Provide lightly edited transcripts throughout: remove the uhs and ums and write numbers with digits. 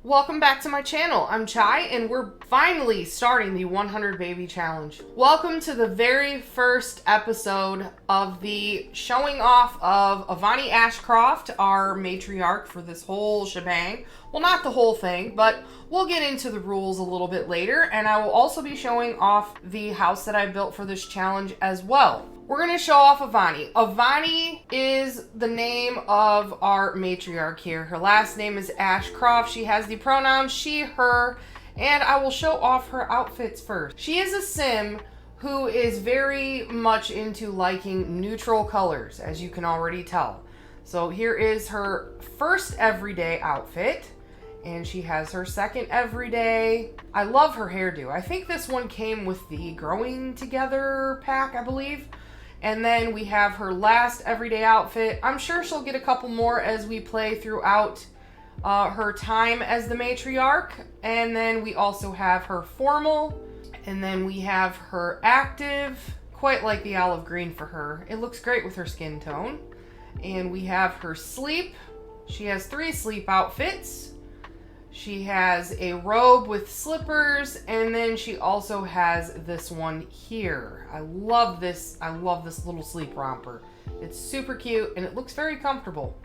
Welcome back to my channel. I'm Chai and we're finally starting the 100 Baby Challenge. Welcome to the very first episode of the showing off of Avani Ashcroft, our matriarch for this whole shebang. Well, not the whole thing, but we'll get into the rules a little bit later, and I will also be showing off the house that I built for this challenge as well. We're going to show off Avani. Avani is the name of our matriarch here. Her last name is Ashcroft. She has the pronouns she, her, and I will show off her outfits first. She is a sim who is very much into liking neutral colors, as you can already tell. So here is her first everyday outfit, and she has her second everyday. I love her hairdo. I think this one came with the Growing Together pack, I believe. And then we have her last everyday outfit. I'm sure she'll get a couple more as we play throughout her time as the matriarch. And then we also have her formal. And then we have her active. Quite like the olive green for her. It looks great with her skin tone. And we have her sleep. She has 3 sleep outfits. She has a robe with slippers, and then she also has this one here. I love this little sleep romper. It's super cute, and it looks very comfortable.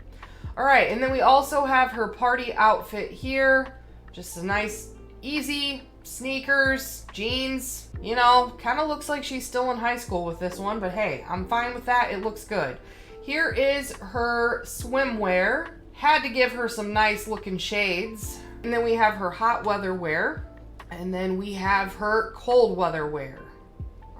All right, and then we also have her party outfit here. Just a nice, easy sneakers, jeans. You know, kind of looks like she's still in high school with this one, but hey, I'm fine with that. It looks good. Here is her swimwear. Had to give her some nice looking shades. And then we have her hot weather wear. And then we have her cold weather wear.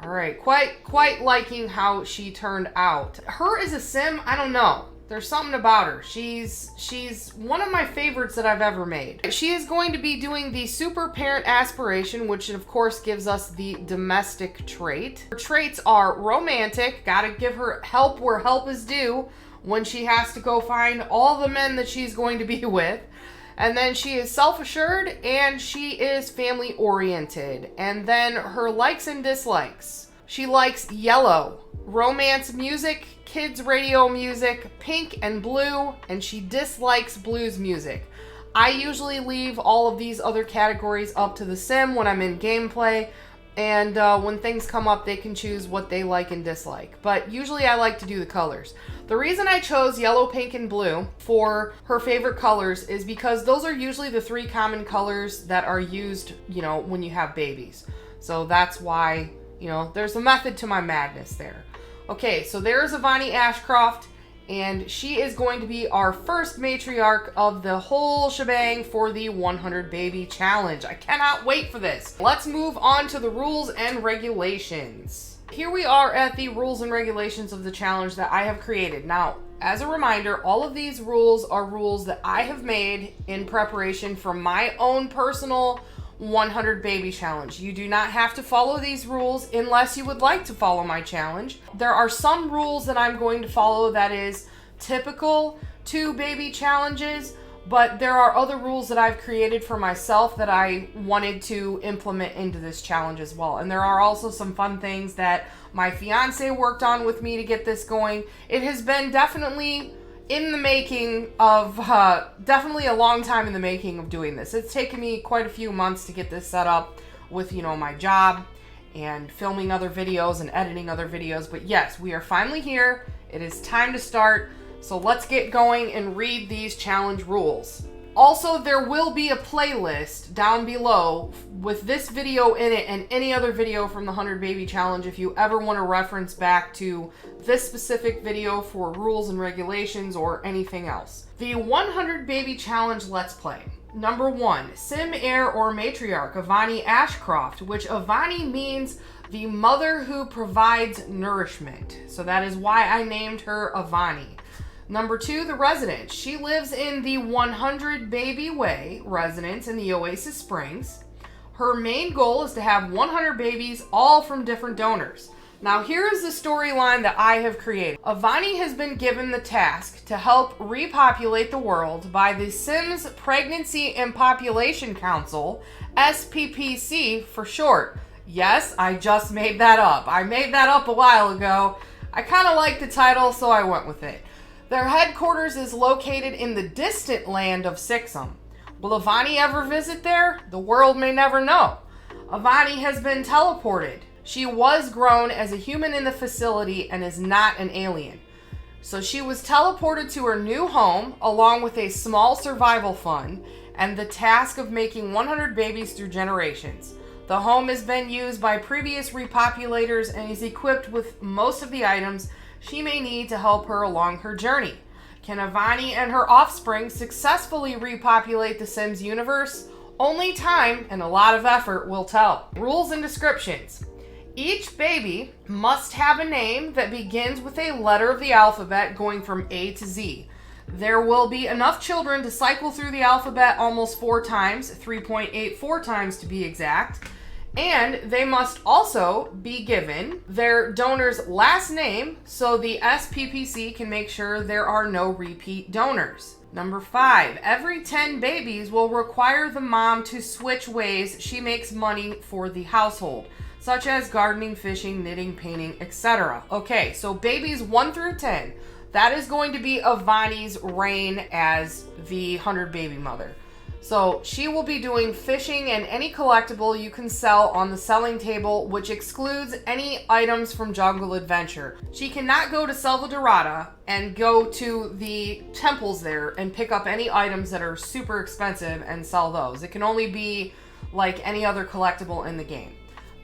All right, quite liking how she turned out. Her as a sim, I don't know. There's something about her. She's one of my favorites that I've ever made. She is going to be doing the super parent aspiration, which of course gives us the domestic trait. Her traits are romantic, gotta give her help where help is due when she has to go find all the men that she's going to be with. And then she is self-assured and she is family-oriented. And then her likes and dislikes. She likes yellow, romance music, kids radio music, pink and blue, and she dislikes blues music. I usually leave all of these other categories up to the sim when I'm in gameplay. And when things come up, they can choose what they like and dislike. But usually I like to do the colors. The reason I chose yellow, pink, and blue for her favorite colors is because those are usually the 3 common colors that are used, you know, when you have babies. So that's why, you know, there's a method to my madness there. Okay, so there's Avani Ashcroft. And she is going to be our first matriarch of the whole shebang for the 100 Baby Challenge. I cannot wait for this. Let's move on to the rules and regulations. Here we are at the rules and regulations of the challenge that I have created. Now, as a reminder, all of these rules are rules that I have made in preparation for my own personal 100 Baby Challenge. You do not have to follow these rules unless you would like to follow my challenge. There are some rules that I'm going to follow that is typical to baby challenges, but there are other rules that I've created for myself that I wanted to implement into this challenge as well. And there are also some fun things that my fiance worked on with me to get this going. It has been definitely in the making of, definitely a long time in the making of doing this. It's taken me quite a few months to get this set up with, you know, my job and filming other videos and editing other videos. But yes, we are finally here. It is time to start. So let's get going and read these challenge rules. Also, there will be a playlist down below with this video in it and any other video from the 100 Baby Challenge if you ever want to reference back to this specific video for rules and regulations or anything else. The 100 Baby Challenge Let's Play. Number 1, Sim Heir or Matriarch Avani Ashcroft, which Avani means the mother who provides nourishment. So that is why I named her Avani. Number 2, the resident. She lives in the 100 Baby Way residence in the Oasis Springs. Her main goal is to have 100 babies, all from different donors. Now here is the storyline that I have created. Avani has been given the task to help repopulate the world by the Sims Pregnancy and Population Council, SPPC for short. Yes, I just made that up. I made that up a while ago. I kind of like the title, so I went with it. Their headquarters is located in the distant land of Sixum. Will Avani ever visit there? The world may never know. Avani has been teleported. She was grown as a human in the facility and is not an alien. So she was teleported to her new home along with a small survival fund and the task of making 100 babies through generations. The home has been used by previous repopulators and is equipped with most of the items she may need to help her along her journey. Can Avani and her offspring successfully repopulate the Sims universe? Only time and a lot of effort will tell. Rules and descriptions. Each baby must have a name that begins with a letter of the alphabet going from A to Z. There will be enough children to cycle through the alphabet almost 4 times, 3.84 times to be exact, and they must also be given their donor's last name so the SPPC can make sure there are no repeat donors. Number 5, every 10 babies will require the mom to switch ways she makes money for the household, such as gardening, fishing, knitting, painting, etc. Okay, so babies 1 through 10. That is going to be Avani's reign as the 100 baby mother. So she will be doing fishing and any collectible you can sell on the selling table, which excludes any items from Jungle Adventure. She cannot go to Selva Dorada and go to the temples there and pick up any items that are super expensive and sell those. It can only be like any other collectible in the game.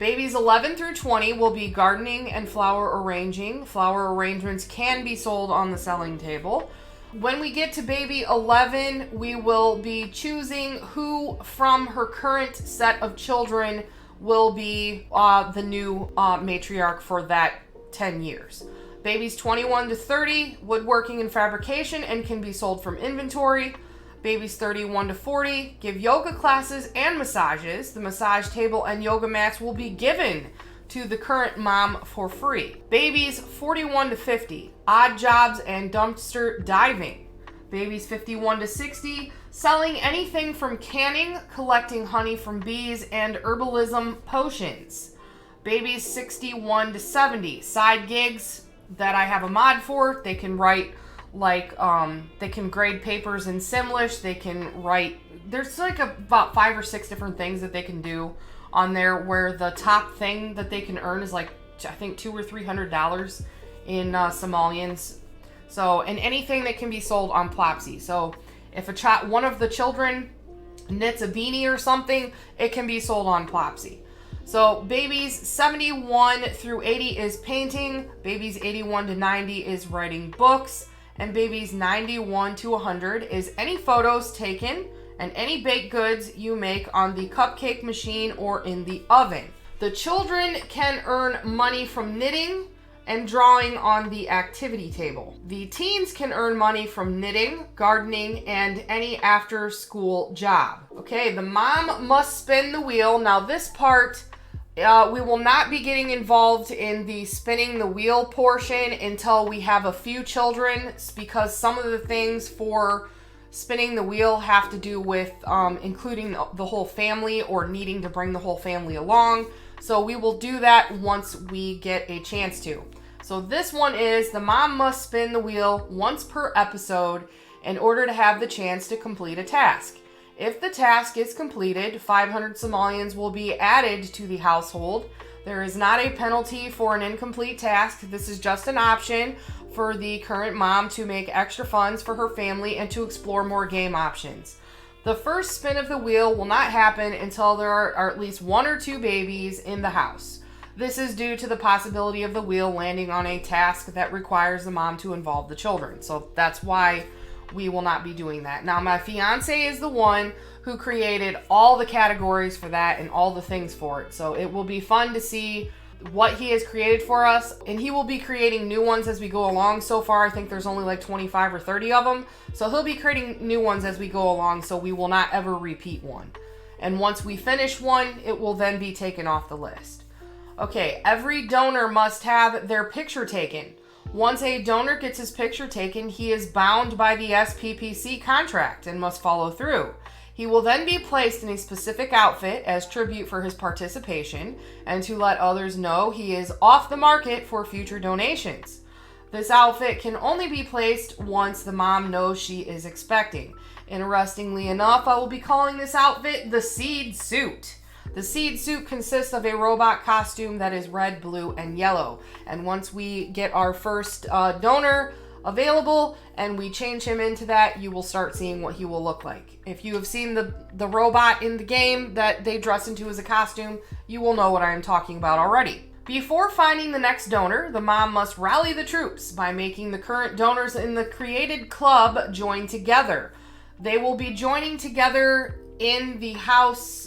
Babies 11 through 20 will be gardening and flower arranging. Flower arrangements can be sold on the selling table. When we get to baby 11, we will be choosing who from her current set of children will be the new matriarch for that 10 years. Babies 21 to 30, woodworking and fabrication, and can be sold from inventory. Babies 31 to 40 give yoga classes and massages. The massage table and yoga mats will be given to the current mom for free. Babies 41 to 50, odd jobs and dumpster diving. Babies 51 to 60, selling anything from canning, collecting honey from bees, and herbalism potions. Babies 61 to 70, side gigs that I have a mod for. They can write they can grade papers in Simlish. They can write, there's like about 5 or 6 different things that they can do on there, where the top thing that they can earn is like, I think $200 or $300 in Somalians. So, and anything that can be sold on Plopsy. So if one of the children knits a beanie or something, it can be sold on Plopsy. So babies 71 through 80 is painting. Babies 81 to 90 is writing books. And babies 91 to 100 is any photos taken and any baked goods you make on the cupcake machine or in the oven. The children can earn money from knitting and drawing on the activity table. The teens can earn money from knitting, gardening, and any after-school job. Okay, the mom must spin the wheel. Now this part, we will not be getting involved in the spinning the wheel portion until we have a few children, because some of the things for spinning the wheel have to do with including the whole family or needing to bring the whole family along. So we will do that once we get a chance to. So this one is the mom must spin the wheel once per episode in order to have the chance to complete a task. If the task is completed, 500 Somalians will be added to the household. There is not a penalty for an incomplete task. This is just an option for the current mom to make extra funds for her family and to explore more game options. The first spin of the wheel will not happen until there are at least 1 or 2 babies in the house. This is due to the possibility of the wheel landing on a task that requires the mom to involve the children. So that's why we will not be doing that. Now, my fiance is the one who created all the categories for that and all the things for it. So it will be fun to see what he has created for us, and he will be creating new ones as we go along. So far, I think there's only like 25 or 30 of them. So he'll be creating new ones as we go along, so we will not ever repeat one. And once we finish one, it will then be taken off the list. Okay, every donor must have their picture taken. Once a donor gets his picture taken, he is bound by the SPPC contract and must follow through. He will then be placed in a specific outfit as tribute for his participation and to let others know he is off the market for future donations. This outfit can only be placed once the mom knows she is expecting. Interestingly enough, I will be calling this outfit the Seed Suit. The Seed Suit consists of a robot costume that is red, blue, and yellow. And once we get our first donor available and we change him into that, you will start seeing what he will look like. If you have seen the robot in the game that they dress into as a costume, you will know what I am talking about already. Before finding the next donor, the mom must rally the troops by making the current donors in the created club join together. They will be joining together in the house,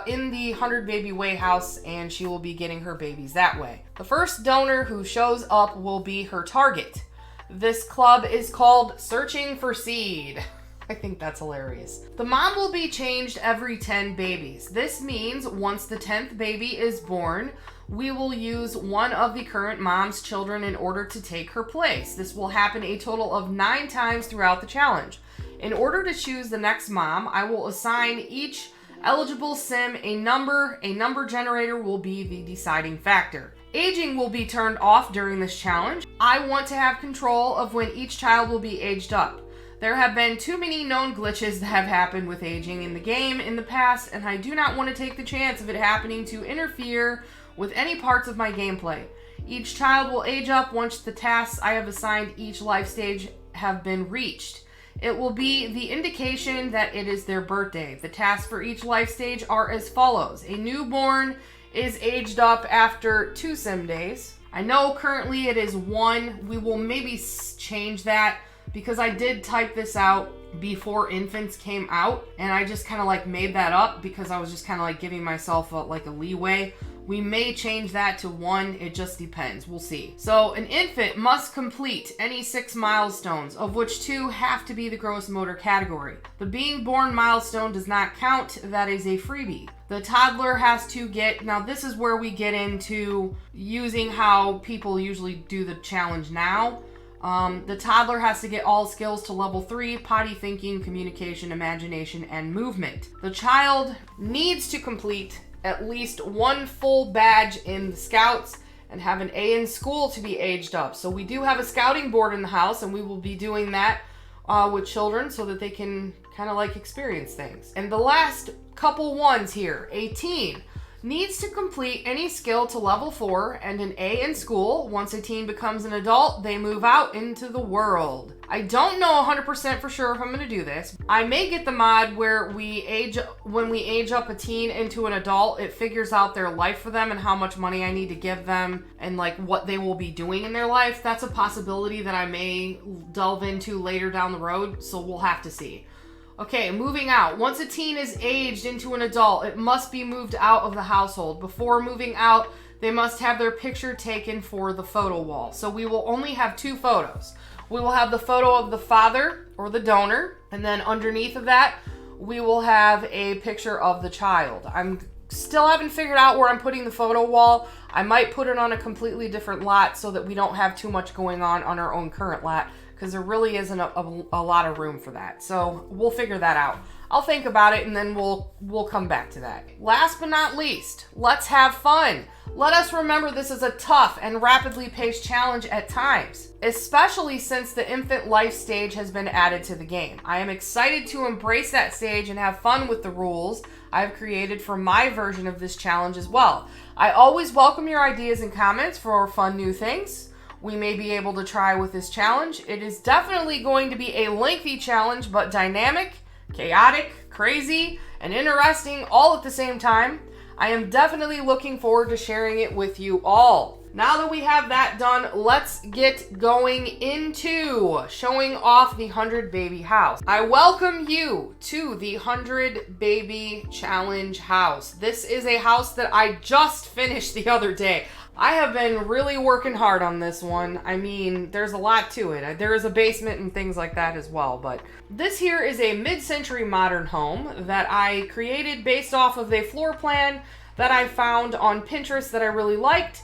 in the 100 Baby Way house, and she will be getting her babies that way. The first donor who shows up will be her target. This club is called Searching for Seed. I think that's hilarious. The mom will be changed every 10 babies. This means once the 10th baby is born, we will use one of the current mom's children in order to take her place. This will happen a total of 9 times throughout the challenge. In order to choose the next mom, I will assign each eligible sim a number. A number generator will be the deciding factor. Aging will be turned off during this challenge. I want to have control of when each child will be aged up. There have been too many known glitches that have happened with aging in the game in the past, and I do not want to take the chance of it happening to interfere with any parts of my gameplay. Each child will age up once the tasks I have assigned each life stage have been reached. It will be the indication that it is their birthday. The tasks for each life stage are as follows. A newborn is aged up after 2 sim days. I know currently it is 1. We will maybe change that because I did type this out before infants came out, and I just kind of like made that up because I was just kind of like giving myself a leeway. We may change that to 1. It just depends. We'll see. So an infant must complete any 6 milestones, of which 2 have to be the gross motor category. The being born milestone does not count. That is a freebie. The toddler has to get, now this is where we get into using how people usually do the challenge now. The toddler has to get all skills to level 3, potty thinking, communication, imagination, and movement. The child needs to complete at least 1 full badge in the scouts and have an A in school to be aged up. So we do have a scouting board in the house, and we will be doing that with children so that they can kind of like experience things. And the last couple ones here, a teen needs to complete any skill to level 4 and an A in school. Once a teen becomes an adult, they move out into the world. I don't know 100% for sure if I'm going to do this. I may get the mod where when we age up a teen into an adult, it figures out their life for them and how much money I need to give them and like what they will be doing in their life. That's a possibility that I may delve into later down the road, so we'll have to see. Okay, moving out. Once a teen is aged into an adult, it must be moved out of the household. Before moving out, they must have their picture taken for the photo wall. So we will only have 2 photos. We will have the photo of the father or the donor, and then underneath of that, we will have a picture of the child. I'm still haven't figured out where I'm putting the photo wall. I might put it on a completely different lot so that we don't have too much going on our own current lot, because there really isn't a lot of room for that. So we'll figure that out. I'll think about it and then we'll come back to that. Last but not least, let's have fun. Let us remember this is a tough and rapidly paced challenge at times, especially since the infant life stage has been added to the game. I am excited to embrace that stage and have fun with the rules I've created for my version of this challenge as well. I always welcome your ideas and comments for fun new things we may be able to try with this challenge. It is definitely going to be a lengthy challenge, but dynamic, chaotic, crazy, and interesting all at the same time. I am definitely looking forward to sharing it with you all. Now that we have that done, let's get going into showing off the 100 Baby house. I welcome you to the 100 Baby Challenge house. This is a house that I just finished the other day. I have been really working hard on this one. I mean, there's a lot to it. There is a basement and things like that as well, but this here is a mid-century modern home that I created based off of a floor plan that I found on Pinterest that I really liked.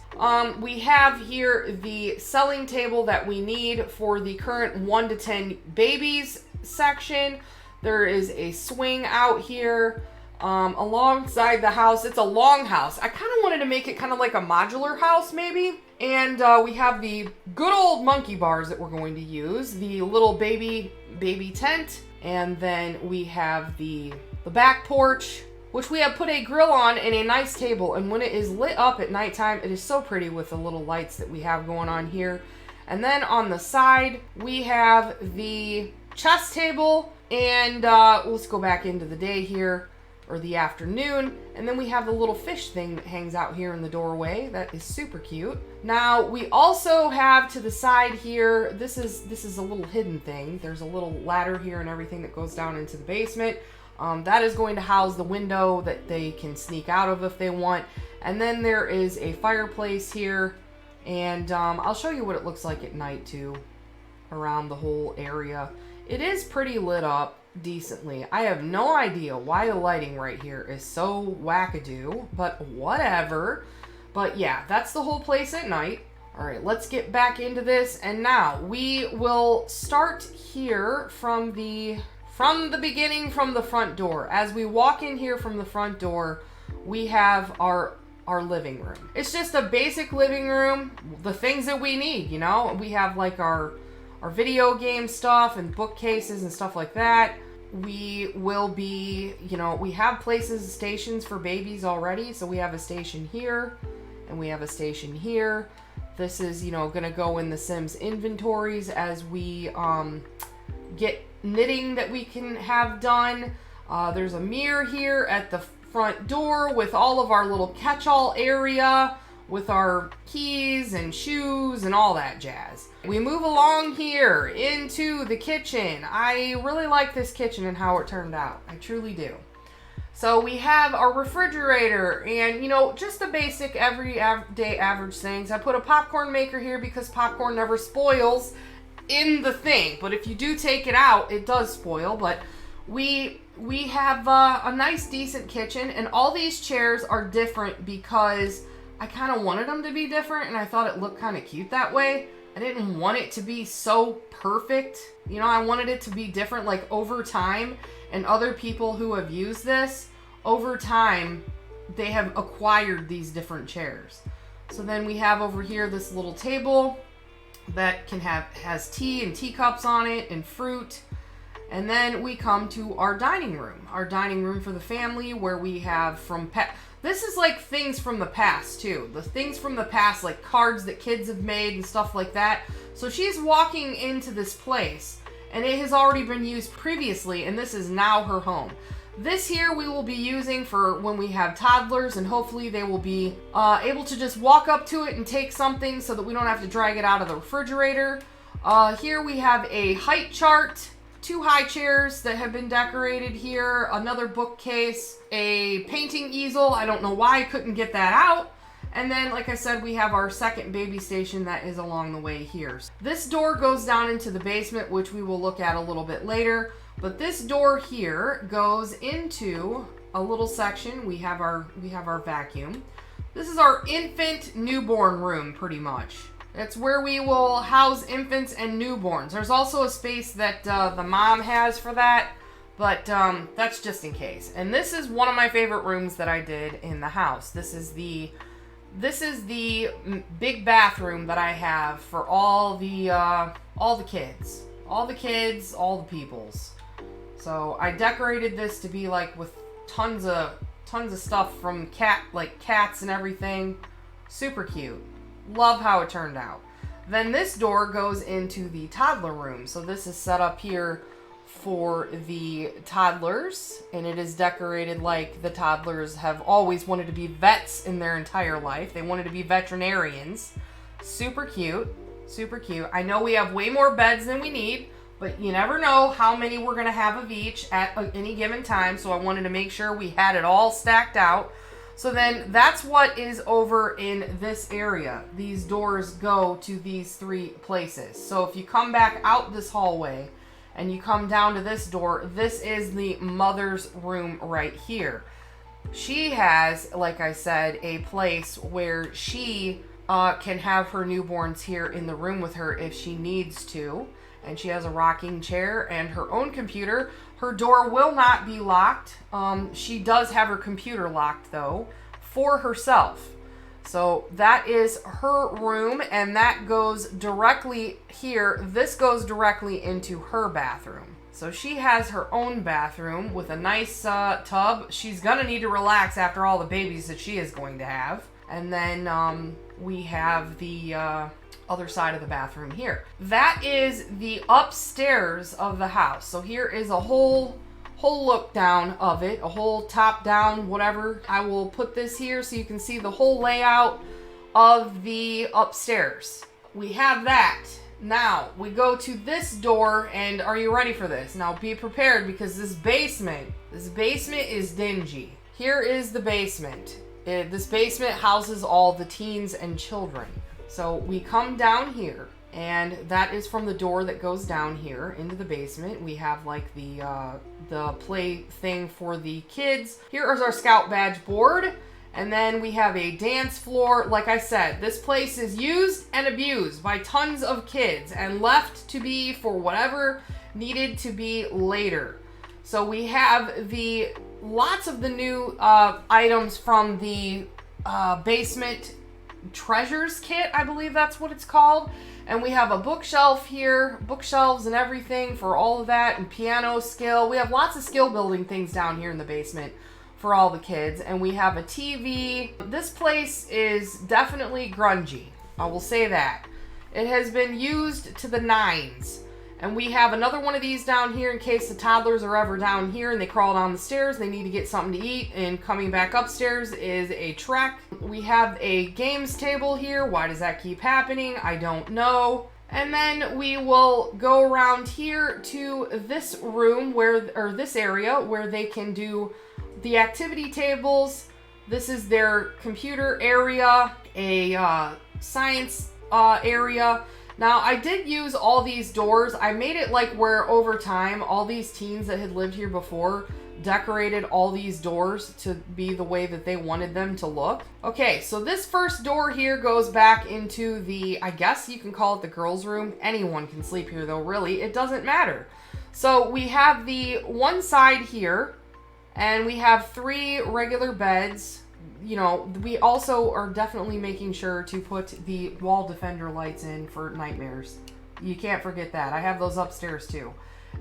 We have here the selling table that we need for the current 1 to 10 babies section. There is a swing out here. Alongside the house. It's a long house. I kind of wanted to make it kind of like a modular house maybe. And we have the good old monkey bars that we're going to use. The little baby tent. And then we have the back porch, which we have put a grill on and a nice table. And when it is lit up at nighttime, it is so pretty with the little lights that we have going on here. And then on the side, we have the chess table. And let's go back into the day here, or the afternoon. And then we have the little fish thing that hangs out here in the doorway. That is super cute. Now, we also have to the side here, this is a little hidden thing. There's a little ladder here and everything that goes down into the basement. That is going to house the window that they can sneak out of if they want. And then there is a fireplace here. And I'll show you what it looks like at night too, around the whole area. It is pretty lit up decently. I have no idea why the lighting right here is so wackadoo, but whatever. But yeah, that's the whole place at night. All right, let's get back into this. And now we will start here from the beginning, from the front door. As we walk in here from the front door, we have our living room. It's just a basic living room, the things that we need, you know. We have like our video game stuff and bookcases and stuff like that. We will be, you know, we have places, stations for babies already. So we have a station here and we have a station here. This is, you know, going to go in the Sims inventories as we get knitting that we can have done. There's a mirror here at the front door with all of our little catch-all area with our keys and shoes and all that jazz. We move along here into the kitchen. I really like this kitchen and how it turned out. I truly do. So we have our refrigerator and, you know, just the basic everyday average things. I put a popcorn maker here because popcorn never spoils in the thing. But if you do take it out, it does spoil. But we have a nice, decent kitchen. And all these chairs are different because I kind of wanted them to be different. And I thought it looked kind of cute that way. I didn't want it to be so perfect. You know, I wanted it to be different, like over time. And other people who have used this, over time, they have acquired these different chairs. So then we have over here this little table that has tea and teacups on it and fruit. And then we come to our dining room. Our dining room for the family where we have this is like things from the past too. The things from the past, like cards that kids have made and stuff like that. So she's walking into this place and it has already been used previously and this is now her home. This here we will be using for when we have toddlers and hopefully they will be able to just walk up to it and take something so that we don't have to drag it out of the refrigerator. Here we have a height chart, 2 high chairs that have been decorated here, another bookcase, a painting easel. I don't know why I couldn't get that out. And then, like I said, we have our second baby station that is along the way here. This door goes down into the basement, which we will look at a little bit later. But this door here goes into a little section. We have our vacuum. This is our infant newborn room, pretty much. It's where we will house infants and newborns. There's also a space that the mom has for that, but that's just in case. And this is one of my favorite rooms that I did in the house. This is the big bathroom that I have for all the kids, all the peoples. So I decorated this to be like with tons of stuff from cats and everything. Super cute. Love how it turned out. Then this door goes into the toddler room. So this is set up here for the toddlers, and it is decorated like the toddlers have always wanted to be vets in their entire life. They wanted to be veterinarians. Super cute. Super cute. I know we have way more beds than we need, but you never know how many we're going to have of each at any given time. So I wanted to make sure we had it all stacked out. So then that's what is over in this area. These doors go to these 3 places. So if you come back out this hallway and you come down to this door, this is the mother's room right here. She has, like I said, a place where she can have her newborns here in the room with her if she needs to. And she has a rocking chair and her own computer. Her door will not be locked. She does have her computer locked though for herself. So that is her room and that goes directly here. This goes directly into her bathroom. So she has her own bathroom with a nice tub. She's gonna need to relax after all the babies that she is going to have. And then we have the other side of the bathroom here. That is the upstairs of the house. So here is a whole look down of it, a whole top down, whatever. I will put this here so you can see the whole layout of the upstairs. We have that. Now we go to this door, and are you ready for this? Now be prepared, because this basement is dingy. Here is the basement. This basement houses all the teens and children. So we come down here, and that is from the door that goes down here into the basement. We have like the play thing for the kids. Here is our scout badge board. And then we have a dance floor. Like I said, this place is used and abused by tons of kids and left to be for whatever needed to be later. So we have lots of the new items from the basement treasures kit, I believe that's what it's called. And we have a bookshelf here, bookshelves and everything for all of that, and piano skill. We have lots of skill building things down here in the basement for all the kids. And we have a TV. This place is definitely grungy. I will say that. It has been used to the nines. And we have another one of these down here in case the toddlers are ever down here and they crawl down the stairs. They need to get something to eat, and coming back upstairs is a trek. We have a games table here. Why does that keep happening? I don't know. And then we will go around here to this room or this area where they can do the activity tables. This is their computer area, a science area. Now, I did use all these doors. I made it like where over time, all these teens that had lived here before decorated all these doors to be the way that they wanted them to look. Okay, so this first door here goes back into the, I guess you can call it the girls' room. Anyone can sleep here though, really. It doesn't matter. So we have the one side here, and we have 3 regular beds. You know, we also are definitely making sure to put the wall defender lights in for nightmares. You can't forget that. I have those upstairs too.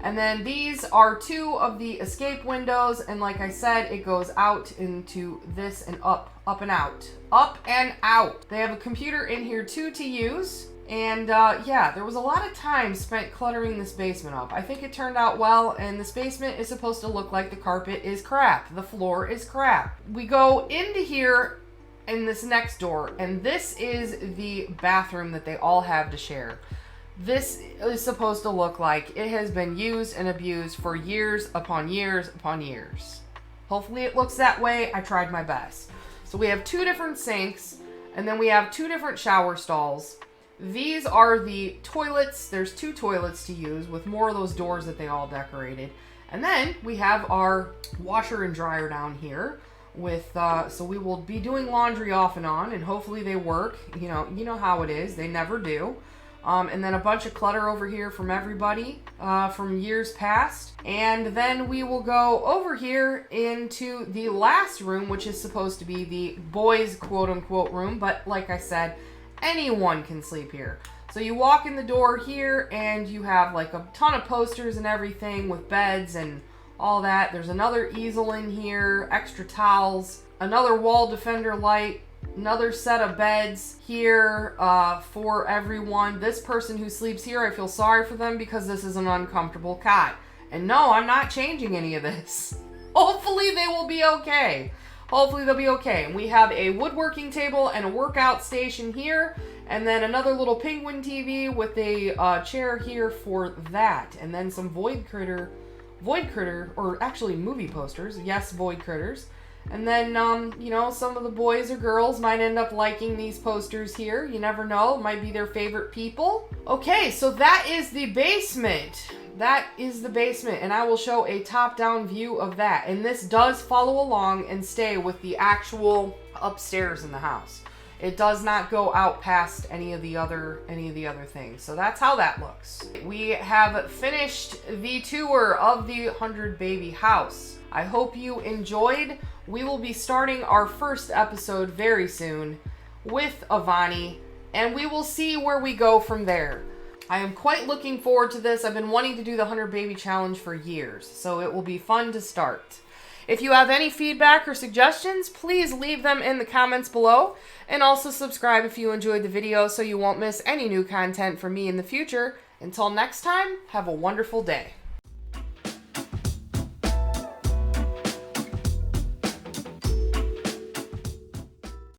And then these are 2 of the escape windows. And like I said, it goes out into this and up and out. Up and out. They have a computer in here too to use. And yeah, there was a lot of time spent cluttering this basement up. I think it turned out well, and this basement is supposed to look like the carpet is crap. The floor is crap. We go into here in this next door, and this is the bathroom that they all have to share. This is supposed to look like it has been used and abused for years upon years upon years. Hopefully it looks that way. I tried my best. So we have 2 different sinks, and then we have 2 different shower stalls. These are the toilets. There's 2 toilets to use with more of those doors that they all decorated. And then we have our washer and dryer down here with, so we will be doing laundry off and on, and hopefully they work. You know how it is. They never do. And then a bunch of clutter over here from everybody from years past. And then we will go over here into the last room, which is supposed to be the boys' quote-unquote room. But like I said, anyone can sleep here. So you walk in the door here, and you have like a ton of posters and everything with beds and all that. There's another easel in here, extra towels, another wall defender light, another set of beds here for everyone. This person who sleeps here, I feel sorry for them because this is an uncomfortable cot. And no, I'm not changing any of this. Hopefully they will be okay. Hopefully they'll be okay. And we have a woodworking table and a workout station here. And then another little penguin TV with a chair here for that. And then some Void Critter, or actually movie posters. Yes, Void Critters. And then, you know, some of the boys or girls might end up liking these posters here. You never know. It might be their favorite people. Okay, so that is the basement. That is the basement, and I will show a top-down view of that. And this does follow along and stay with the actual upstairs in the house. It does not go out past any of the other things. So that's how that looks. We have finished the tour of the 100 baby house. I hope you enjoyed. We will be starting our first episode very soon with Avani, and we will see where we go from there. I am quite looking forward to this. I've been wanting to do the 100 baby challenge for years, so it will be fun to start. If you have any feedback or suggestions, please leave them in the comments below, and also subscribe if you enjoyed the video so you won't miss any new content from me in the future. Until next time, have a wonderful day.